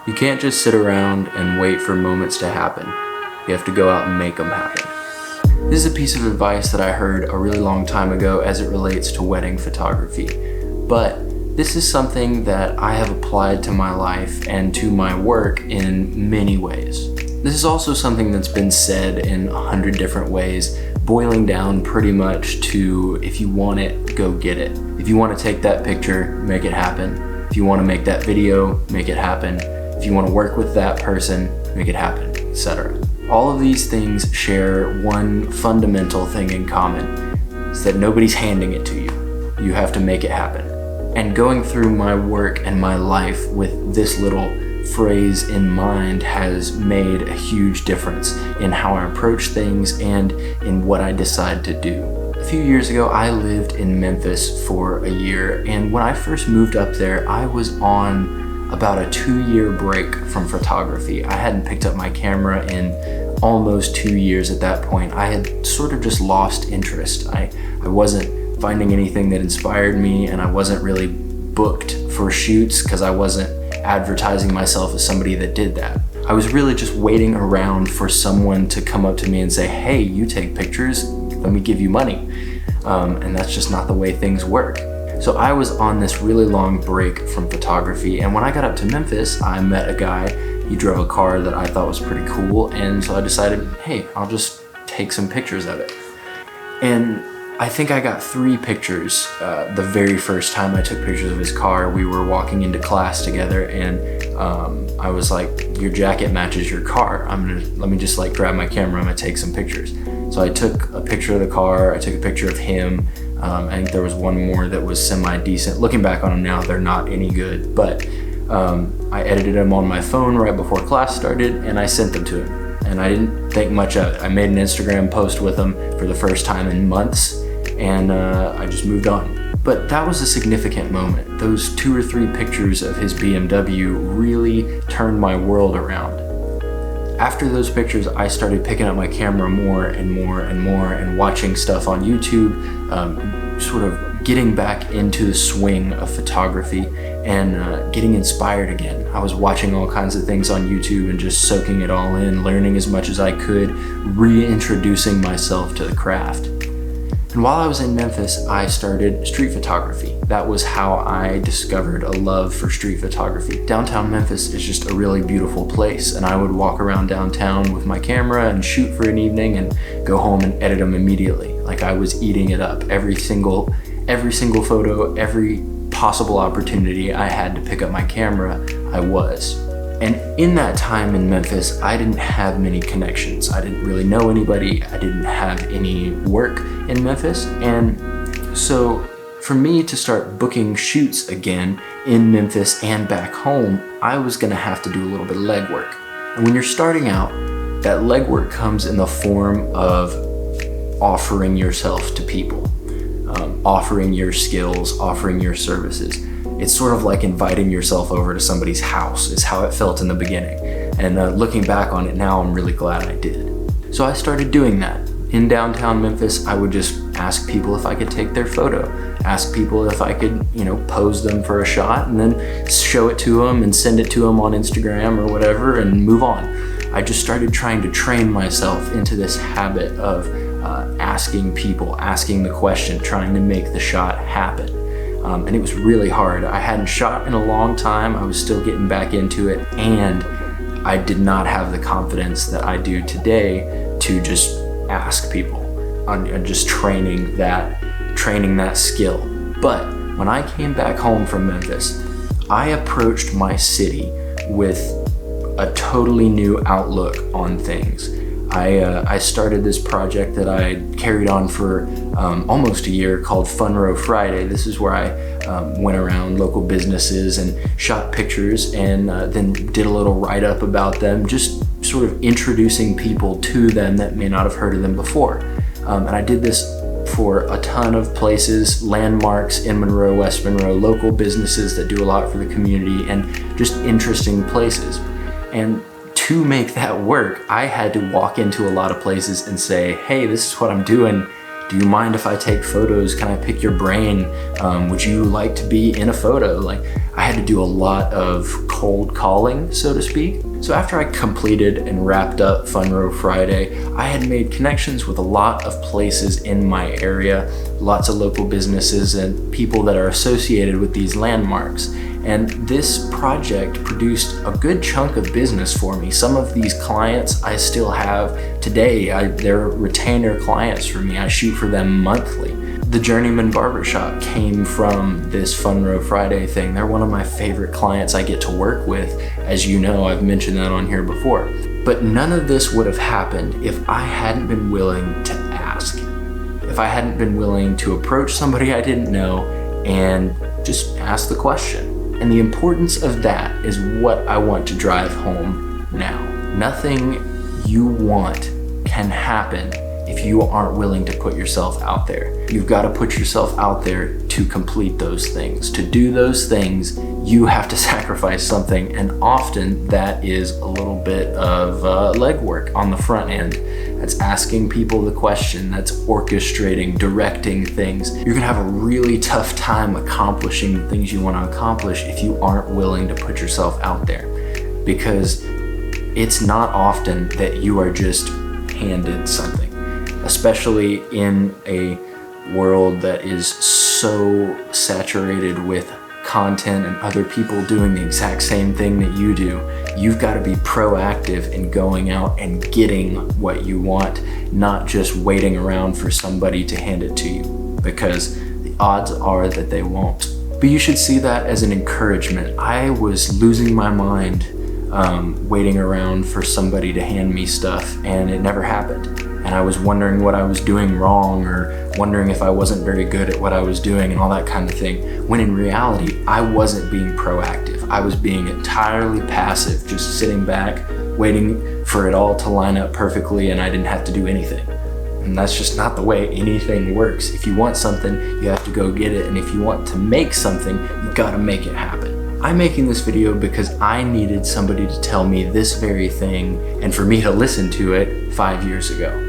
You can't just sit around and wait for moments to happen. You have to go out and make them happen. This is a piece of advice that I heard a really long time ago as it relates to wedding photography. But this is something that I have applied to my life and to my work in many ways. This is also something that's been said in 100 different ways, boiling down pretty much to if you want it, go get it. If you want to take that picture, make it happen. If you want to make that video, make it happen. If you want to work with that person, make it happen, etc. All of these things share one fundamental thing in common. It's that nobody's handing it to you. You have to make it happen. And going through my work and my life with this little phrase in mind has made a huge difference in how I approach things and in what I decide to do. A few years ago, I lived in Memphis for a year, and when I first moved up there, I was on about a 2-year break from photography. I hadn't picked up my camera in almost 2 years at that point. I had sort of just lost interest. I wasn't finding anything that inspired me, and I wasn't really booked for shoots because I wasn't advertising myself as somebody that did that. I was really just waiting around for someone to come up to me and say, hey, you take pictures, let me give you money. And that's just not the way things work. So I was on this really long break from photography, and when I got up to Memphis, I met a guy. He drove a car that I thought was pretty cool, and so I decided, hey, I'll just take some pictures of it. And I think I got 3 pictures the very first time I took pictures of his car. We were walking into class together, and I was like, your jacket matches your car. Let me just like grab my camera, I'm gonna take some pictures. So I took a picture of the car, I took a picture of him. I think there was one more that was semi-decent. Looking back on them now, they're not any good, but I edited them on my phone right before class started, and I sent them to him. And I didn't think much of it. I made an Instagram post with him for the first time in months, and I just moved on. But that was a significant moment. Those 2 or 3 pictures of his BMW really turned my world around. After those pictures, I started picking up my camera more and more and more and watching stuff on YouTube, sort of getting back into the swing of photography and getting inspired again. I was watching all kinds of things on YouTube and just soaking it all in, learning as much as I could, reintroducing myself to the craft. And while I was in Memphis, I started street photography. That was how I discovered a love for street photography. Downtown Memphis is just a really beautiful place, and I would walk around downtown with my camera and shoot for an evening and go home and edit them immediately. Like I was eating it up. Every single photo, every possible opportunity I had to pick up my camera, I was. And in that time in Memphis, I didn't have many connections. I didn't really know anybody. I didn't have any work in Memphis. And so for me to start booking shoots again in Memphis and back home, I was gonna have to do a little bit of legwork. And when you're starting out, that legwork comes in the form of offering yourself to people, offering your skills, offering your services. It's sort of like inviting yourself over to somebody's house is how it felt in the beginning. And looking back on it now, I'm really glad I did. So I started doing that. In downtown Memphis, I would just ask people if I could take their photo, ask people if I could, pose them for a shot, and then show it to them and send it to them on Instagram or whatever and move on. I just started trying to train myself into this habit of asking people, asking the question, trying to make the shot happen. And it was really hard. I hadn't shot in a long time. I was still getting back into it, and I did not have the confidence that I do today to just ask people on just training that skill. But when I came back home from Memphis, I approached my city with a totally new outlook on things. I started this project that I carried on for almost a year called Fun Row Friday. This is where I went around local businesses and shot pictures and then did a little write-up about them, just sort of introducing people to them that may not have heard of them before. And I did this for a ton of places, landmarks in Monroe, West Monroe, local businesses that do a lot for the community, and just interesting places. And to make that work, I had to walk into a lot of places and say, hey, this is what I'm doing. Do you mind if I take photos? Can I pick your brain? Would you like to be in a photo? Like, I had to do a lot of cold calling, so to speak. So after I completed and wrapped up Fun Row Friday, I had made connections with a lot of places in my area, lots of local businesses and people that are associated with these landmarks. And this project produced a good chunk of business for me. Some of these clients I still have today. They're retainer clients for me. I shoot for them monthly. The Journeyman Barbershop came from this Fun Row Friday thing. They're one of my favorite clients I get to work with. As you know, I've mentioned that on here before. But none of this would have happened if I hadn't been willing to ask. If I hadn't been willing to approach somebody I didn't know and just ask the question. And the importance of that is what I want to drive home now. Nothing you want can happen if you aren't willing to put yourself out there. You've got to put yourself out there to complete those things. To do those things, you have to sacrifice something, and often that is a little bit of legwork on the front end. That's asking people the question, that's orchestrating, directing things. You're gonna have a really tough time accomplishing the things you want to accomplish if you aren't willing to put yourself out there. Because it's not often that you are just handed something, especially in a world that is so saturated with content and other people doing the exact same thing that you do. You've got to be proactive in going out and getting what you want, not just waiting around for somebody to hand it to you, because the odds are that they won't. But you should see that as an encouragement. I was losing my mind waiting around for somebody to hand me stuff, and it never happened. And I was wondering what I was doing wrong, or wondering if I wasn't very good at what I was doing and all that kind of thing. When in reality, I wasn't being proactive. I was being entirely passive, just sitting back, waiting for it all to line up perfectly, and I didn't have to do anything. And that's just not the way anything works. If you want something, you have to go get it. And if you want to make something, you gotta make it happen. I'm making this video because I needed somebody to tell me this very thing and for me to listen to it 5 years ago.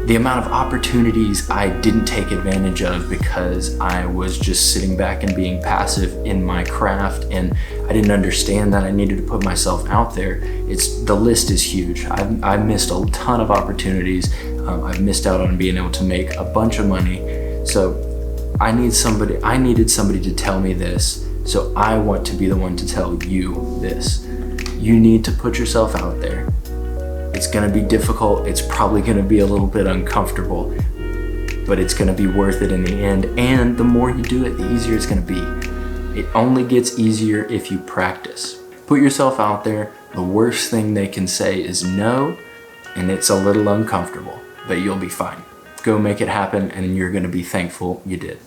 The amount of opportunities I didn't take advantage of because I was just sitting back and being passive in my craft, and I didn't understand that I needed to put myself out there. The list is huge. I've missed a ton of opportunities. I've missed out on being able to make a bunch of money. So I needed somebody to tell me this. So I want to be the one to tell you this. You need to put yourself out there. It's gonna be difficult. It's probably gonna be a little bit uncomfortable, but it's gonna be worth it in the end. And the more you do it, the easier it's gonna be. It only gets easier if you practice. Put yourself out there. The worst thing they can say is no, and it's a little uncomfortable, but you'll be fine. Go make it happen, and you're gonna be thankful you did.